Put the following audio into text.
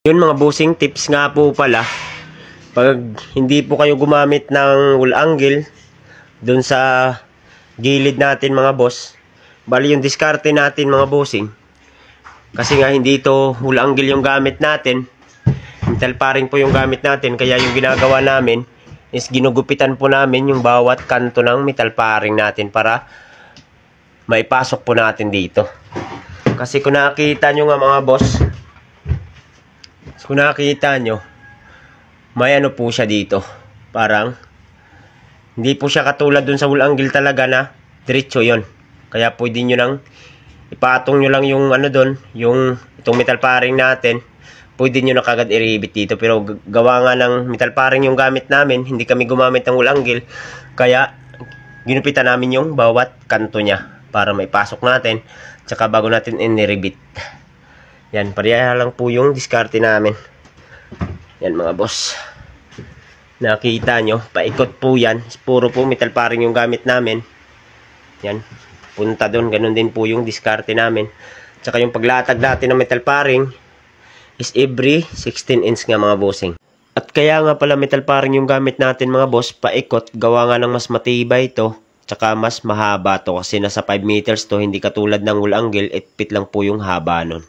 Yun mga bossing, tips nga po pala, pag hindi po kayo gumamit ng wool angle dun sa gilid natin mga boss, bali yung diskarte natin mga bossing, kasi nga hindi ito wool angle yung gamit natin, metal paring po yung gamit natin, kaya yung ginagawa namin is ginugupitan po namin yung bawat kanto ng metal paring natin para maipasok po natin dito. Kasi kung nakikita nyo nga mga boss, kung nakikita nyo, may ano po siya dito. Parang, hindi po siya katulad dun sa wool angle talaga na diretso yon. Kaya pwede nyo nang ipatong nyo lang yung ano dun, yung itong metal paring natin. Pwede nyo na kagad i-ribit dito. Pero gawa nga ng metal paring yung gamit namin, hindi kami gumamit ng wool angle. Kaya, ginupitan namin yung bawat kanto niya para maipasok natin. Tsaka bago natin i-ribit. Yan, pareha lang po yung diskarte namin. Yan mga boss. Nakita nyo, paikot po yan. Puro po metal paring yung gamit namin. Yan, punta doon. Ganun din po yung diskarte namin. Tsaka yung paglatag natin ng metal paring is every 16 inch nga mga bossing. At kaya nga pala metal paring yung gamit natin mga boss, paikot. Gawa nga ng mas matibay ito. Tsaka mas mahaba to kasi nasa 5 meters to. Hindi katulad ng wool angle, 8 feet lang po yung haba nun.